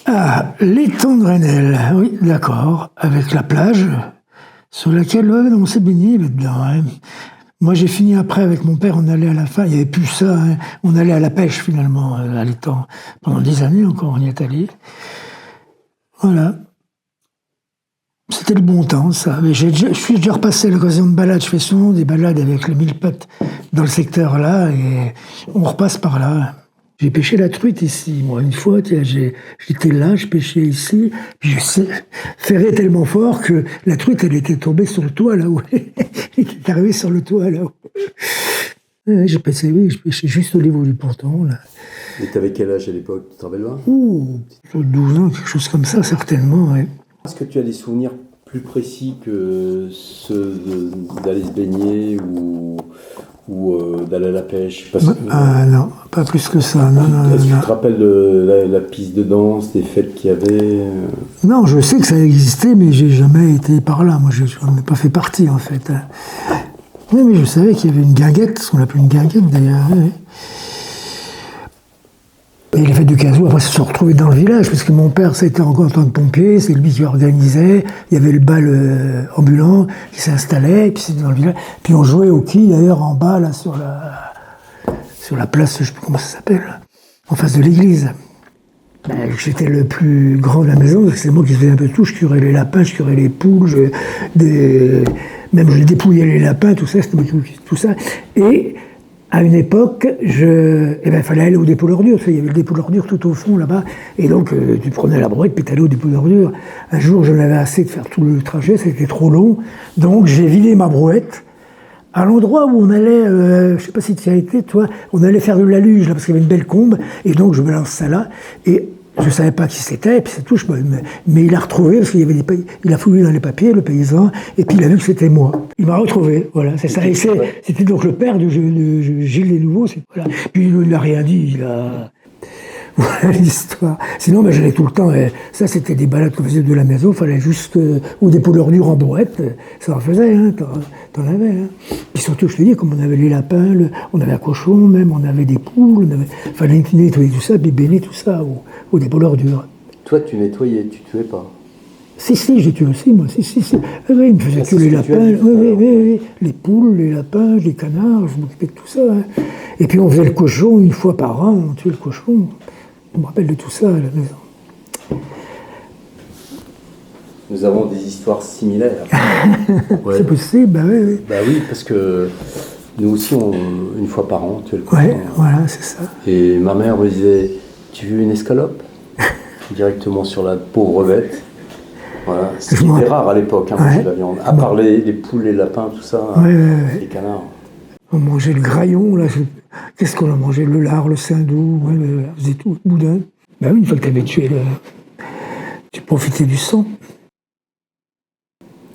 Ah, l'étang de Rennell, oui, d'accord, avec la plage sur laquelle on s'est baigné là-dedans. Hein. Moi, j'ai fini après avec mon père, on allait à la fin, il n'y avait plus ça, hein. On allait à la pêche finalement, à l'étang. Pendant des années encore, on y est allé. Voilà. C'était le bon temps, ça. Mais je suis déjà repassé à l'occasion de balade. Je fais souvent des balades avec les 1000 potes dans le secteur là, et on repasse par là. J'ai pêché la truite ici, moi, une fois, j'étais là, je pêchais ici, puis je ferrais tellement fort que la truite, elle était tombée sur le toit, là-haut. Elle était arrivée sur le toit, là-haut. Je pêchais juste au niveau du ponton, là. Et t'avais quel âge à l'époque? Tu te rappelles pas? 12 ans, quelque chose comme ça, certainement, oui. Est-ce que tu as des souvenirs plus précis que ceux d'aller se baigner ou d'aller à la pêche? Non, pas plus que ça. Est-ce que tu te rappelles de la piste de danse, des fêtes qu'il y avait? Non, je sais que ça existait, mais j'ai jamais été par là. Moi, je n'en ai pas fait partie, en fait. Oui, mais je savais qu'il y avait une guinguette, ce qu'on appelle une guinguette, d'ailleurs. Oui. Et les fêtes du 15 août, après, se sont retrouvés dans le village, parce que mon père, c'était encore en tant que pompier, c'est lui qui organisait. Il y avait le bal ambulant qui s'installait, et puis c'était dans le village. Puis on jouait au quilles, d'ailleurs, en bas, là, sur la place, je ne sais plus comment ça s'appelle, en face de l'église. J'étais le plus grand de la maison, c'est moi qui faisais un peu tout. Je curais les lapins, je curais les poules, même je dépouillais les lapins, tout ça, c'était moi qui tout ça. Et à une époque, il fallait aller au dépôt d'ordures. Il y avait le dépôt d'ordures tout au fond, là-bas. Et donc, tu prenais la brouette, puis tu allais au dépôt d'ordures. Un jour, j'en avais assez de faire tout le trajet, c'était trop long. Donc, j'ai vidé ma brouette à l'endroit où on allait, je ne sais pas si tu y as été, toi, on allait faire de la luge, là, parce qu'il y avait une belle combe. Et donc, je me lance ça là. Et je ne savais pas qui c'était, et puis c'est tout. Mais il a retrouvé, parce qu'il y avait il a fouillé dans les papiers, le paysan, et puis il a vu que c'était moi. Il m'a retrouvé, voilà, c'est ça. Et c'était donc le père de Gilles des Nouveaux. Voilà. Puis il n'a rien dit, il a... Voilà l'histoire. Sinon, j'allais tout le temps. Ça, c'était des balades qu'on faisait de la maison. Il fallait juste au dépôt d'ordures en brouette. Ça en faisait, hein, t'en avais. Hein. Puis surtout, je te dis, comme on avait les lapins, on avait un cochon même, on avait des poules. Il fallait nettoyer tout ça, puis bénir tout ça au dépôt d'ordures. Toi, tu nettoyais, tu tuais pas? Si, j'ai tué aussi, moi. Si. Oui, il me faisait tuer les lapins. Oui. Les poules, les lapins, les canards, je m'occupais de tout ça. Hein. Et puis on faisait le cochon une fois par an, on tuait le cochon. Je me rappelle de tout ça à la maison. Nous avons des histoires similaires. Ouais. C'est possible, bah oui, oui. Bah oui, parce que nous aussi, une fois par an, tu es le cochon. Ouais, voilà, c'est ça. Et ma mère me disait, tu veux une escalope? Directement sur la pauvre bête. Voilà. C'était rare à l'époque, hein, manger de la viande. À part les poules, les lapins, tout ça, les canards. On mangeait le graillon, là. Qu'est-ce qu'on a mangé? Le lard, le saindoux, on faisait tout, le boudin. Bah oui, une fois que tu avais tué tu profitais du sang.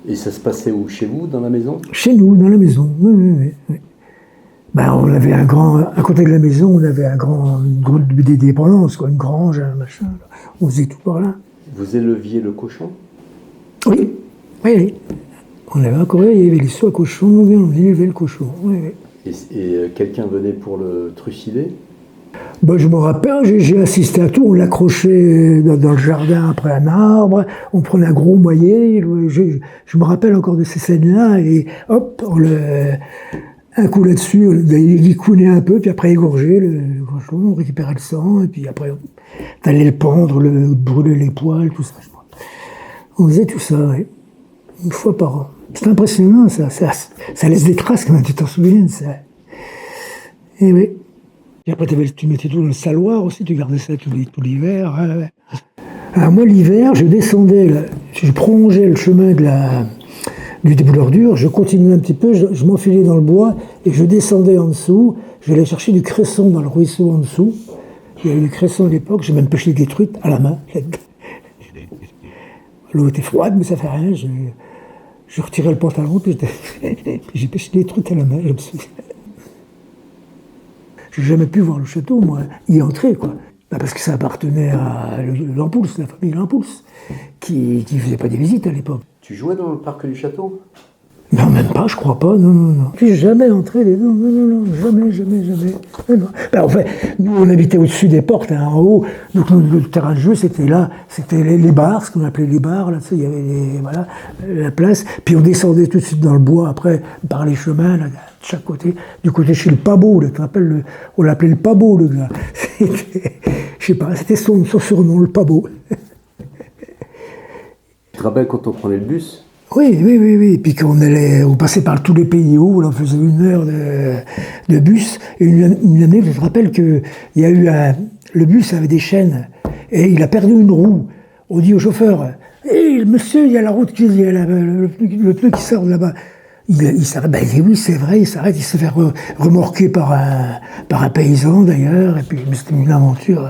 Et ça se passait où? Chez vous, dans la maison? Chez nous, dans la maison, oui. Ben, on avait un grand, à côté de la maison, on avait une grande dépendance, quoi, une grange, un machin. On faisait tout par là. Vous éleviez le cochon? Oui. On avait encore, il y avait les soies à cochon, on élevait le cochon. Oui. Et quelqu'un venait pour le trucider? Ben, je me rappelle, j'ai assisté à tout. On l'accrochait dans le jardin après un arbre, on prenait un gros moyer. Je me rappelle encore de ces scènes-là, et hop, un coup là-dessus, il coulait un peu, puis après égorger le cochon, on récupérait le sang, et puis après, t'allais le pendre, brûler les poils, tout ça. On faisait tout ça, oui. Une fois par an. C'est impressionnant, ça laisse des traces quand même, tu t'en souviens de ça. Et oui. Et après, tu mettais tout dans le saloir aussi, tu gardais ça tout l'hiver. Ouais. Alors moi, l'hiver, je descendais, je prolongeais le chemin du débouleur dur, je continuais un petit peu, je m'enfilais dans le bois et je descendais en dessous. J'allais chercher du cresson dans le ruisseau en dessous. Il y avait du cresson à l'époque, j'ai même pêché des truites à la main. L'eau était froide, mais ça fait rien. Je retirais le pantalon, puis j'ai pêché des truites à la main, je me souviens. J'ai jamais pu voir le château, moi, y entrer, quoi. Parce que ça appartenait à l'Ampoule, la famille L'Ampoule, qui faisait pas des visites à l'époque. Tu jouais dans le parc du château? Non, même pas, je crois pas, non. Je suis jamais entré, non, jamais. Non. Ben, en fait, nous, on habitait au-dessus des portes, hein, en haut, donc le terrain de jeu, c'était là, c'était les bars, ce qu'on appelait les bars, là, tu sais, il y avait la place, puis on descendait tout de suite dans le bois, après, par les chemins, là, de chaque côté, du côté chez le Pabot, là, tu te rappelles, on l'appelait le Pabot, le gars. Je sais pas, c'était son surnom, le Pabot. Tu te rappelles quand on prenait le bus? Oui. Et puis on passait par tous les pays hauts, on faisait 1 heure de bus. Et une année, je te rappelle qu'il y a eu le bus avait des chaînes et il a perdu une roue. On dit au chauffeur, hey, monsieur, il y a la route, il y a le pneu qui sort de là-bas. Il s'arrête, ben, il dit oui, c'est vrai, il s'arrête, il se fait remorquer par un paysan d'ailleurs, et puis c'était une aventure.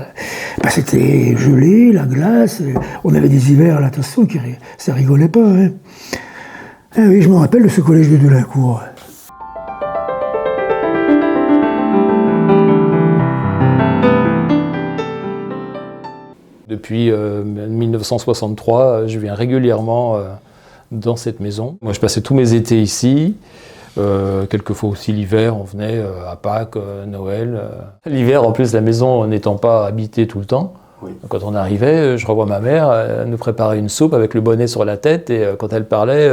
Ben, c'était gelé, la glace, on avait des hivers là, attention, ça rigolait pas. Hein. Ah oui, je me rappelle de ce collège de Delincourt. Depuis 1963, je viens régulièrement dans cette maison. Moi, je passais tous mes étés ici. Quelquefois aussi l'hiver, on venait à Pâques, Noël. L'hiver, en plus, la maison n'étant pas habitée tout le temps, oui. Quand on arrivait, je revois ma mère, elle nous préparait une soupe avec le bonnet sur la tête, et quand elle parlait,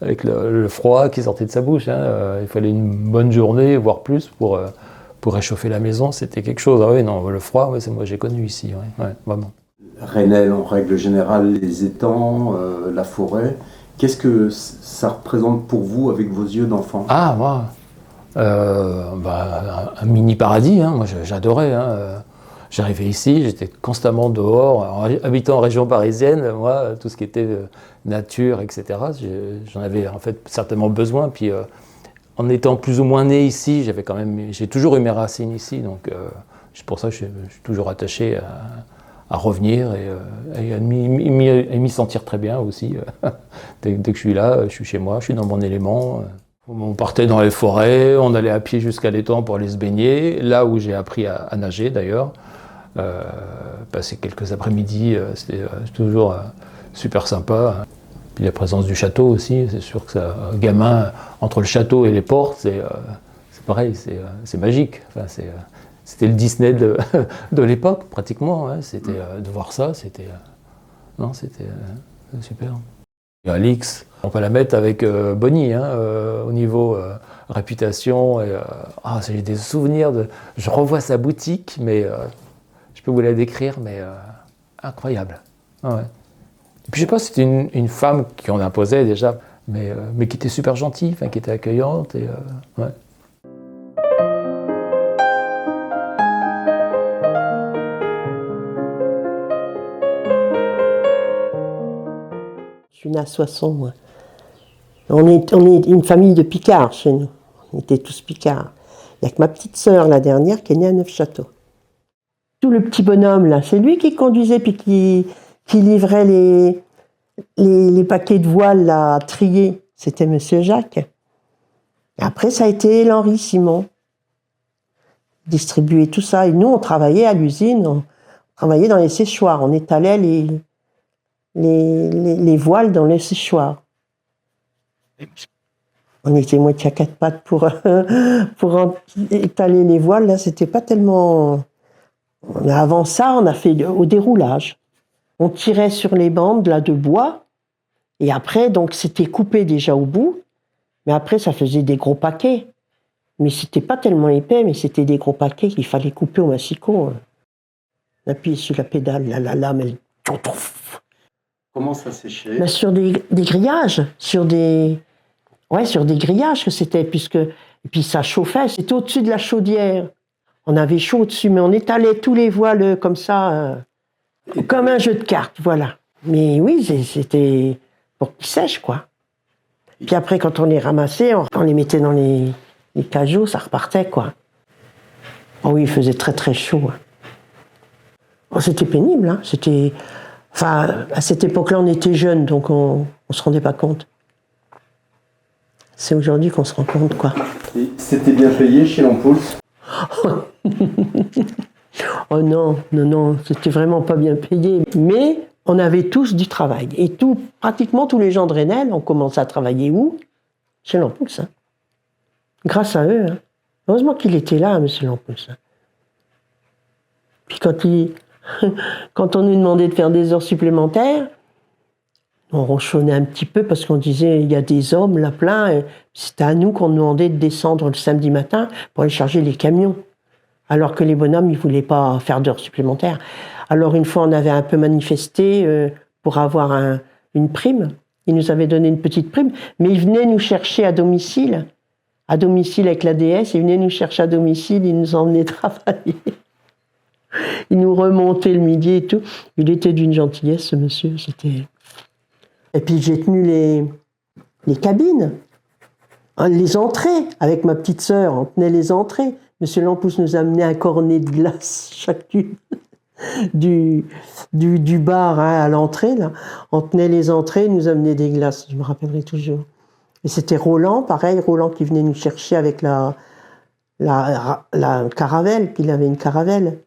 avec le froid qui sortait de sa bouche, il fallait une bonne journée, voire plus, pour réchauffer la maison. C'était quelque chose. Ah oui, non, le froid, ouais, c'est moi j'ai connu ici, ouais, vraiment. Rennell, en règle générale, les étangs, la forêt. Qu'est-ce que ça représente pour vous avec vos yeux d'enfant? Ah, moi, un mini paradis, moi j'adorais. J'arrivais ici, j'étais constamment dehors. Habitant en région parisienne, moi, tout ce qui était nature, etc., j'en avais en fait certainement besoin. Puis en étant plus ou moins né ici, j'ai toujours eu mes racines ici. Donc c'est pour ça que je suis toujours attaché à revenir et à m'y sentir très bien aussi. Dès que je suis là, je suis chez moi, je suis dans mon élément. On partait dans les forêts, on allait à pied jusqu'à l'étang pour aller se baigner, là où j'ai appris à nager d'ailleurs. Passer quelques après-midi, c'était toujours super sympa. Puis la présence du château aussi, c'est sûr que ça, gamin, entre le château et les portes, c'est pareil, c'est magique. Enfin, c'était le Disney de l'époque, pratiquement. C'était, de voir ça, c'était super. Et Alix, on peut la mettre avec Bonnie, au niveau réputation. J'ai des souvenirs je revois sa boutique, mais je peux vous la décrire, mais incroyable. Ah ouais. Et puis je sais pas, c'était une femme qui en imposait déjà, mais qui était super gentille, qui était accueillante. Et, ouais. Je suis née à Soissons, moi. On est une famille de Picards chez nous. On était tous Picards. Il n'y a que ma petite sœur, la dernière, qui est née à Neufchâteau. Tout le petit bonhomme, là, c'est lui qui conduisait puis qui livrait les paquets de voiles là, à trier. C'était Monsieur Jacques. Et après, ça a été l'Henri Simon. Distribuer tout ça. Et nous, on travaillait à l'usine, on travaillait dans les séchoirs. On étalait les voiles dans les séchoirs. On était moitié à quatre pattes pour étaler les voiles. Là, c'était pas tellement... Avant ça, on a fait au déroulage. On tirait sur les bandes là, de bois. Et après, donc, c'était coupé déjà au bout. Mais après, ça faisait des gros paquets. Mais c'était pas tellement épais, mais c'était des gros paquets qu'il fallait couper au massicot. On appuyait sur la pédale, la lame, elle... Comment ça séchait? Ben, sur des grillages, sur des grillages que c'était, et puis ça chauffait, c'était au-dessus de la chaudière. On avait chaud au-dessus, mais on étalait tous les voiles comme ça, comme un jeu de cartes, voilà. Mais oui, c'était pour qu'ils sèchent, quoi. Puis après, quand on les ramassait, on les mettait dans les cajots, ça repartait, quoi. Oh oui, il faisait très très chaud. Oh, c'était pénible, hein. Enfin, à cette époque-là, on était jeunes, donc on se rendait pas compte. C'est aujourd'hui qu'on se rend compte, quoi. Et c'était bien payé chez l'Ampoulse? Oh non, c'était vraiment pas bien payé. Mais on avait tous du travail. Et pratiquement tous les gens de Rennell ont commencé à travailler où? Chez l'Ampoulse. Hein. Grâce à eux. Hein. Heureusement qu'il était là, monsieur l'Ampoulse. Hein. Puis quand on nous demandait de faire des heures supplémentaires, on ronchonnait un petit peu parce qu'on disait il y a des hommes là plein. Et c'était à nous qu'on demandait de descendre le samedi matin pour aller charger les camions. Alors que les bonhommes, ils ne voulaient pas faire d'heures supplémentaires. Alors une fois, on avait un peu manifesté pour avoir une prime. Ils nous avaient donné une petite prime, mais ils venaient nous chercher à domicile avec l'ADS, ils venaient nous chercher à domicile, ils nous emmenaient travailler. Ils nous remontaient le midi et tout. Il était d'une gentillesse, ce monsieur, c'était... Et puis j'ai tenu les cabines, les entrées, avec ma petite sœur, on tenait les entrées. Monsieur Lampouse nous amenait un cornet de glace chacune du bar à l'entrée. Là. On tenait les entrées, il nous amenait des glaces, je me rappellerai toujours. Et c'était Roland, pareil, Roland qui venait nous chercher avec la caravelle, qu'il avait une caravelle.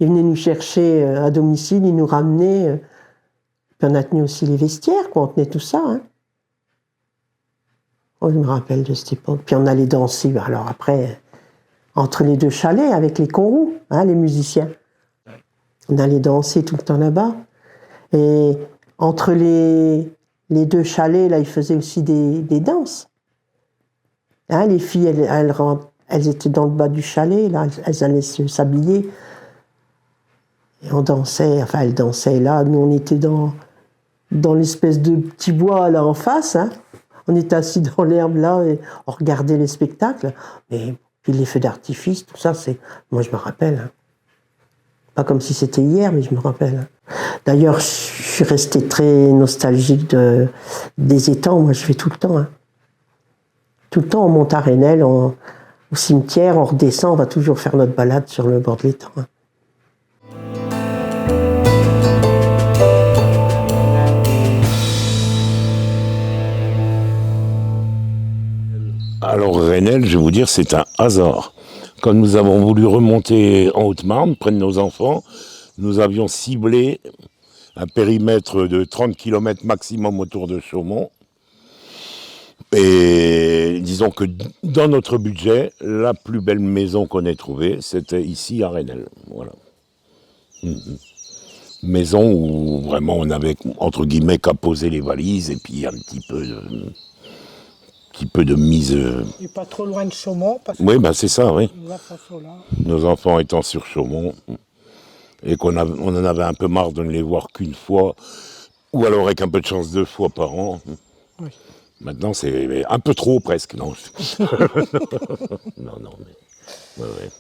Il venait nous chercher à domicile, il nous ramenait... Puis on a tenu aussi les vestiaires, quoi. On tenait tout ça. Hein. Oh, je me rappelle de cette époque. Puis on allait danser, alors après, entre les deux chalets, avec les conroux, hein, les musiciens. On allait danser tout le temps là-bas. Et entre les deux chalets, là, ils faisaient aussi des danses. Hein, les filles, elles étaient dans le bas du chalet, là, elles allaient s'habiller. Et on dansait, enfin, elles dansaient là. Nous, on était dans l'espèce de petit bois là en face. Hein. On était assis dans l'herbe là et on regardait les spectacles. Et puis les feux d'artifice, tout ça, moi je me rappelle. Hein. Pas comme si c'était hier, mais je me rappelle. Hein. D'ailleurs, je suis restée très nostalgique des étangs. Moi, je fais tout le temps. Hein. Tout le temps, on monte à Rennell, au cimetière, on redescend, on va toujours faire notre balade sur le bord de l'étang. Hein. Alors Rennell, je vais vous dire, c'est un hasard. Quand nous avons voulu remonter en Haute-Marne, près de nos enfants, nous avions ciblé un périmètre de 30 km maximum autour de Chaumont. Et disons que dans notre budget, la plus belle maison qu'on ait trouvée, c'était ici à Rennell. Voilà. Maison où vraiment on avait, entre guillemets, qu'à poser les valises et puis un petit peu de mise. Et pas trop loin de Chaumont. Parce oui, ben c'est ça, oui. que les enfants sont là. Nos enfants étant sur Chaumont. et on en avait un peu marre de ne les voir qu'une fois, ou alors avec un peu de chance 2 fois par an. Oui. Maintenant, c'est un peu trop presque, non. Non, mais... ouais.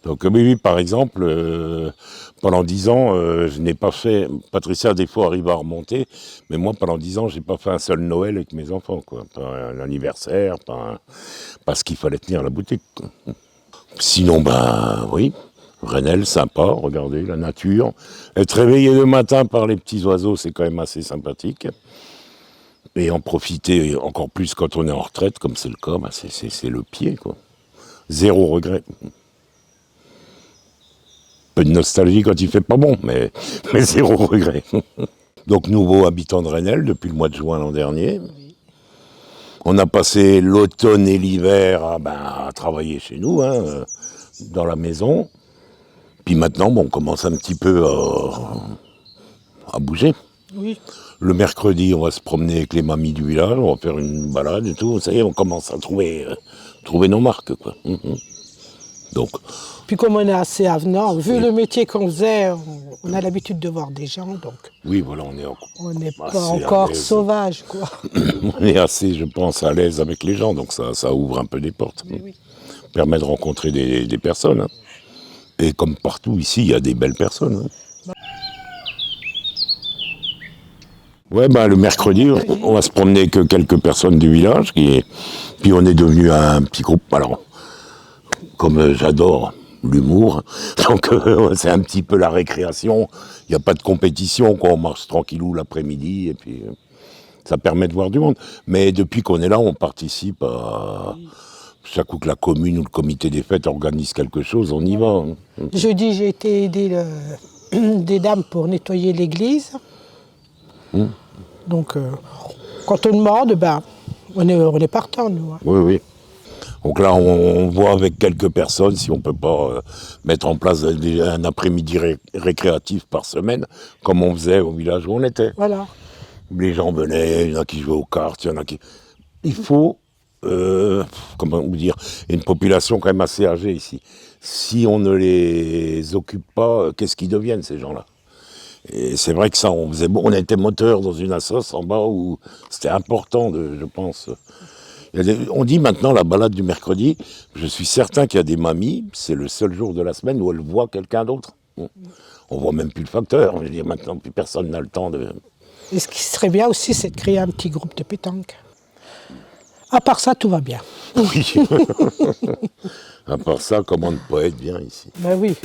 Donc oui, par exemple, pendant 10 ans, je n'ai pas fait... Patricia, des fois, arrive à remonter, mais moi, pendant 10 ans, j'ai pas fait un seul Noël avec mes enfants, quoi. Pas un anniversaire, parce qu'il fallait tenir la boutique, quoi. Sinon, oui, Rennell, sympa, regardez, la nature. Être réveillé le matin par les petits oiseaux, c'est quand même assez sympathique. Et en profiter encore plus quand on est en retraite, comme c'est le cas, c'est le pied, quoi. 0 regret. Peu de nostalgie quand il fait pas bon, mais 0 regret. Donc nouveau habitant de Rennell depuis le mois de juin l'an dernier. On a passé l'automne et l'hiver à travailler chez nous, hein, dans la maison. Puis maintenant, on commence un petit peu à bouger. Oui. Le mercredi, on va se promener avec les mamies du village, on va faire une balade et tout. Ça y est, on commence à trouver nos marques, quoi. Donc. Puis comme on est assez avenant, vu le métier qu'on faisait, on a l'habitude de voir des gens, donc. Oui, voilà, on n'est pas encore sauvage, quoi. On est assez, je pense, à l'aise avec les gens, donc ça ouvre un peu des portes. Oui. Permet de rencontrer des personnes. Hein. Et comme partout ici, il y a des belles personnes. Hein. Ouais, le mercredi, on va se promener avec quelques personnes du village, puis on est devenu un petit groupe. Alors, comme j'adore l'humour, donc c'est un petit peu la récréation. Il n'y a pas de compétition, quoi. On marche tranquillou l'après-midi, et puis ça permet de voir du monde. Mais depuis qu'on est là, on participe à... Chaque coup que la commune ou le comité des fêtes organise quelque chose, on y va. Jeudi, j'ai été aider des dames pour nettoyer l'église. Donc, quand on demande, on est partant, nous. Hein. Oui. Donc là, on voit avec quelques personnes si on ne peut pas mettre en place un après-midi récréatif par semaine, comme on faisait au village où on était. Voilà. Les gens venaient, il y en a qui jouaient aux cartes, il y en a qui... Il faut, comment vous dire, une population quand même assez âgée ici. Si on ne les occupe pas, qu'est-ce qu'ils deviennent, ces gens-là ? Et c'est vrai que ça, on était moteur dans une assoce en bas où c'était important, je pense. On dit maintenant la balade du mercredi, je suis certain qu'il y a des mamies, c'est le seul jour de la semaine où elles voient quelqu'un d'autre. On voit même plus le facteur, je veux dire, maintenant plus personne n'a le temps de... Et ce qui serait bien aussi, c'est de créer un petit groupe de pétanque. À part ça, tout va bien. Oui. À part ça, comment ne pas être bien ici ? Ben oui.